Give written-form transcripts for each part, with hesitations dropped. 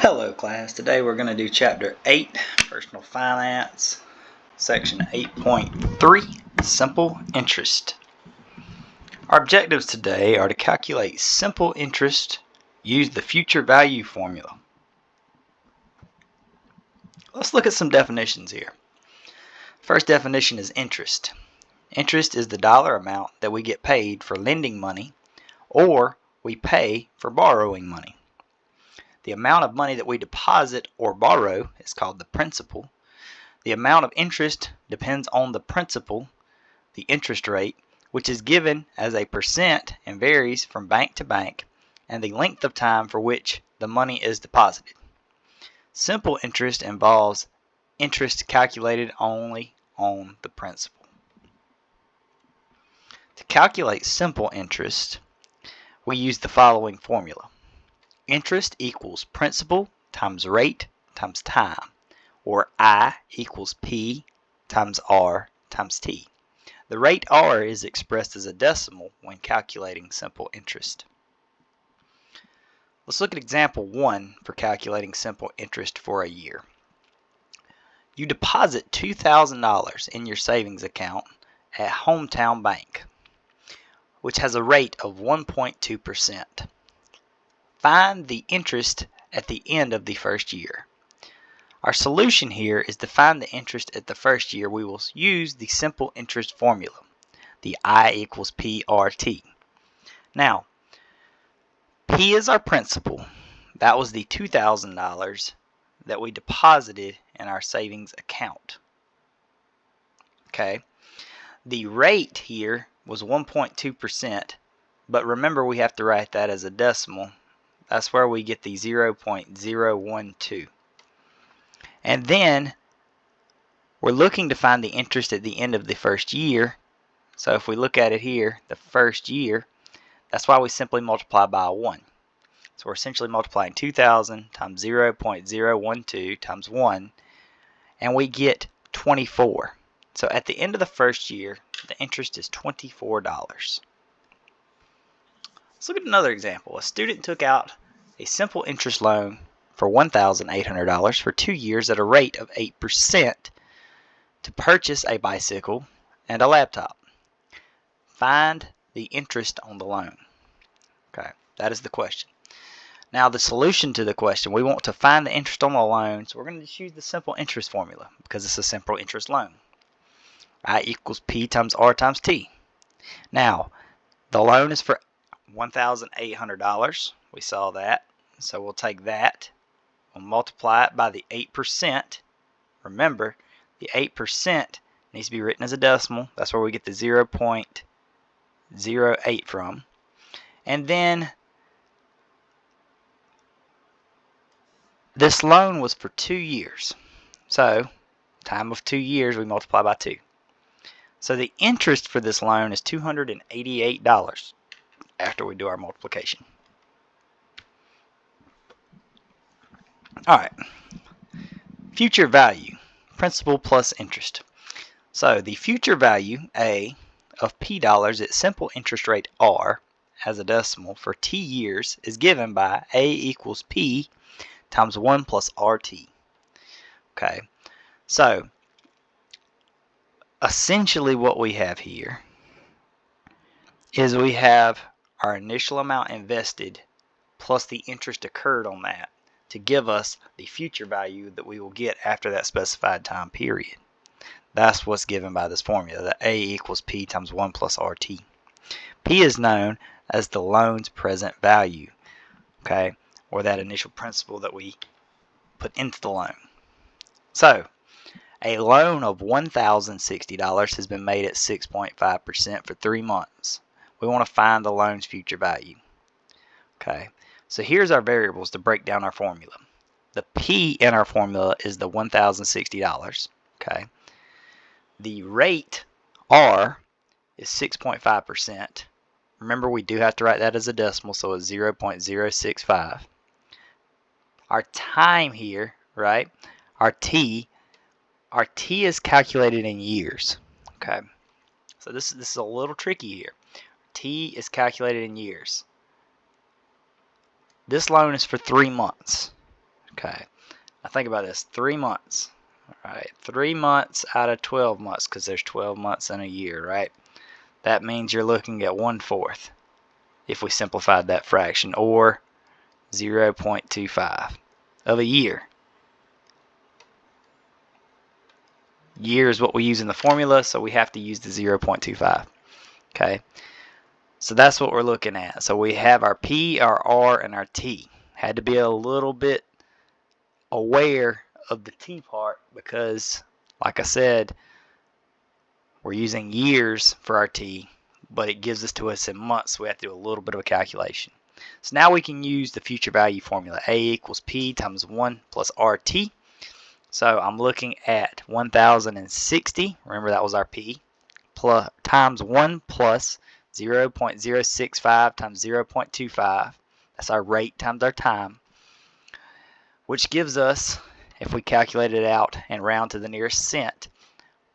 Hello class, today we're going to do chapter 8, Personal Finance, section 8.3, Simple Interest. Our objectives today are to calculate simple interest, use the future value formula. Let's look at some definitions here. First definition is interest. Interest is the dollar amount that we get paid for lending money or we pay for borrowing money. The amount of money that we deposit or borrow is called the principal. The amount of interest depends on the principal, the interest rate, which is given as a percent and varies from bank to bank, and the length of time for which the money is deposited. Simple interest involves interest calculated only on the principal. To calculate simple interest, we use the following formula. Interest equals principal times rate times time, or I equals P times R times T. The rate R is expressed as a decimal when calculating simple interest. Let's look at example 1 for calculating simple interest for a year. You deposit $2,000 in your savings account at Hometown Bank, which has a rate of 1.2%. Find the interest at the end of the first year. Our solution here is to find the interest at the first year. We will use the simple interest formula, the I equals PRT. Now, P is our principal. That was the $2,000 that we deposited in our savings account. Okay. The rate here was 1.2%, but remember we have to write that as a decimal. That's where we get the 0.012. And then we're looking to find the interest at the end of the first year. So if we look at it here, the first year, that's why we simply multiply by 1. So we're essentially multiplying 2,000 times 0.012 times 1, and we get 24. So at the end of the first year, the interest is $24. Let's look at another example. A student took out a simple interest loan for $1,800 for 2 years at a rate of 8% to purchase a bicycle and a laptop. Find the interest on the loan. Okay, that is the question. Now the solution to the question, we want to find the interest on the loan, so we're going to just use the simple interest formula because it's a simple interest loan. I equals P times R times T. Now, the loan is for $1,800. We saw that. So we'll take that, we'll multiply it by the 8%. Remember, the 8% needs to be written as a decimal. That's where we get the 0.08 from. And then this loan was for 2 years. So, time of 2 years, we multiply by 2. So the interest for this loan is $288 after we do our multiplication. Alright, future value, principal plus interest. So the future value, A, of P dollars at simple interest rate R as a decimal for T years is given by A equals P times 1 plus RT. Okay, so essentially what we have here is we have our initial amount invested plus the interest occurred on that to give us the future value that we will get after that specified time period. That's what's given by this formula, that A equals P times 1 plus RT. P is known as the loan's present value, okay, or that initial principal that we put into the loan. So, a loan of $1,060 has been made at 6.5% for 3 months. We want to find the loan's future value. Okay, so here's our variables to break down our formula. The P in our formula is the $1,060. Okay, the rate R is 6.5%. Remember, we do have to write that as a decimal, so it's 0.065. Our time here, right? Our T is calculated in years. Okay, so this is a little tricky here. T is calculated in years. This loan is for 3 months. Okay, now think about this, 3 months. Alright, 3 months out of 12 months, because there's 12 months in a year, right? That means you're looking at 1/4 if we simplified that fraction, or 0.25 of a year. Year is what we use in the formula, so we have to use the 0.25. Okay, so that's what we're looking at. So we have our P, our R, and our T. Had to be a little bit aware of the T part because, like I said, we're using years for our T, but it gives us in months, so we have to do a little bit of a calculation. So now we can use the future value formula. A equals P times 1 plus RT. So I'm looking at 1060, remember that was our P, plus times 1 plus 0.065 times 0.25. That's our rate times our time, which gives us, if we calculate it out and round to the nearest cent,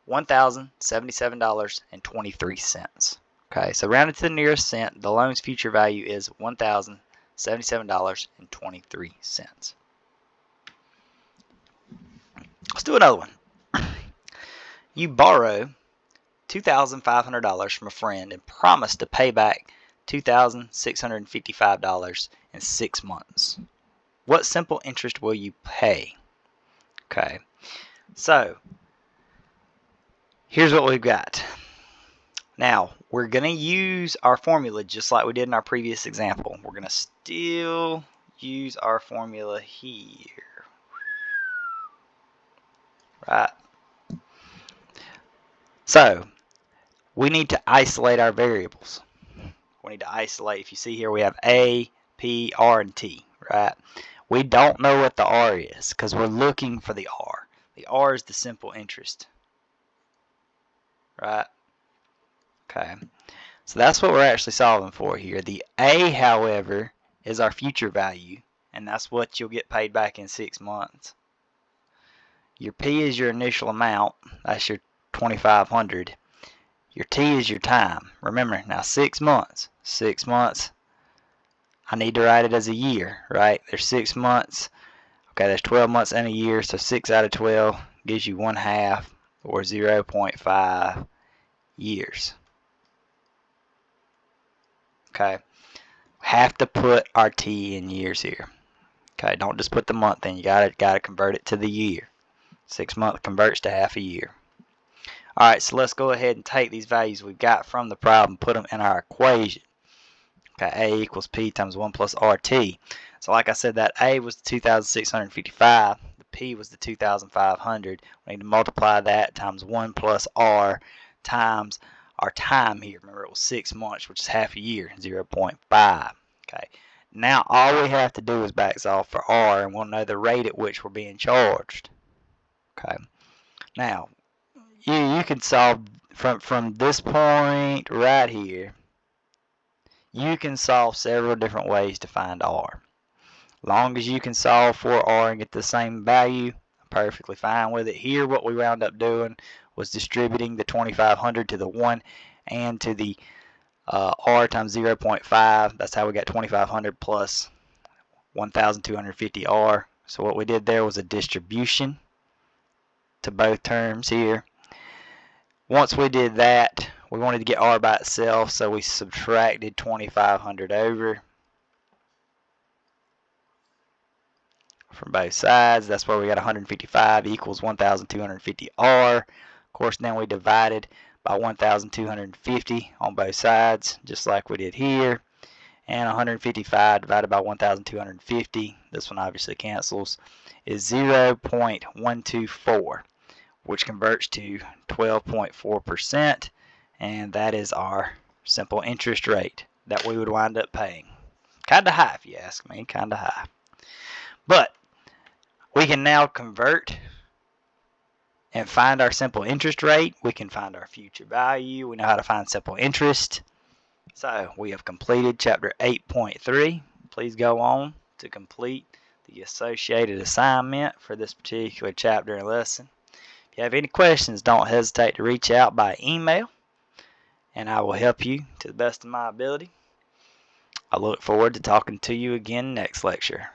$1,077.23. Okay, so rounded to the nearest cent, the loan's future value is $1,077.23. Let's do another one. You borrow $2,500 from a friend and promise to pay back $2,655 in 6 months. What simple interest will you pay? Okay, so here's what we've got. Now, we're going to use our formula just like we did in our previous example. We're going to still use our formula here. Right? So, we need to isolate our variables. We need to isolate, if you see here, we have A, P, R, and T, right? We don't know what the R is because we're looking for the R. The R is the simple interest, right? Okay, so that's what we're actually solving for here. The A, however, is our future value, and that's what you'll get paid back in 6 months. Your P is your initial amount, that's your $2,500. Your T is your time. Remember, now 6 months. 6 months, I need to write it as a year, right? There's 6 months. Okay, there's 12 months in a year, so 6 out of 12 gives you 1/2, or 0.5 years. Okay, have to put our T in years here. Okay, don't just put the month in. You gotta convert it to the year. 6 months converts to half a year. All right, so let's go ahead and take these values we've got from the problem, put them in our equation. Okay, A equals P times 1 plus RT. So like I said, that A was the 2,655. The P was the 2,500. We need to multiply that times 1 plus R times our time here. Remember, it was 6 months, which is half a year, 0.5. Okay, now all we have to do is back solve for R, and we'll know the rate at which we're being charged. Okay, now you can solve from this point right here. You can solve several different ways to find R. Long as you can solve for R and get the same value, I'm perfectly fine with it. Here, what we wound up doing was distributing the 2,500 to the 1 and to the R times 0.5. That's how we got 2,500 plus 1,250 R. So what we did there was a distribution to both terms here. Once we did that, we wanted to get R by itself, so we subtracted 2,500 over from both sides. That's where we got 155 equals 1,250 R. Of course, then we divided by 1,250 on both sides, just like we did here. And 155 divided by 1,250, this one obviously cancels, is 0.124, which converts to 12.4%, and that is our simple interest rate that we would wind up paying. Kind of high, if you ask me, kind of high. But we can now convert and find our simple interest rate. We can find our future value. We know how to find simple interest. So we have completed chapter 8.3. Please go on to complete the associated assignment for this particular chapter and lesson. If you have any questions, don't hesitate to reach out by email, and I will help you to the best of my ability. I look forward to talking to you again next lecture.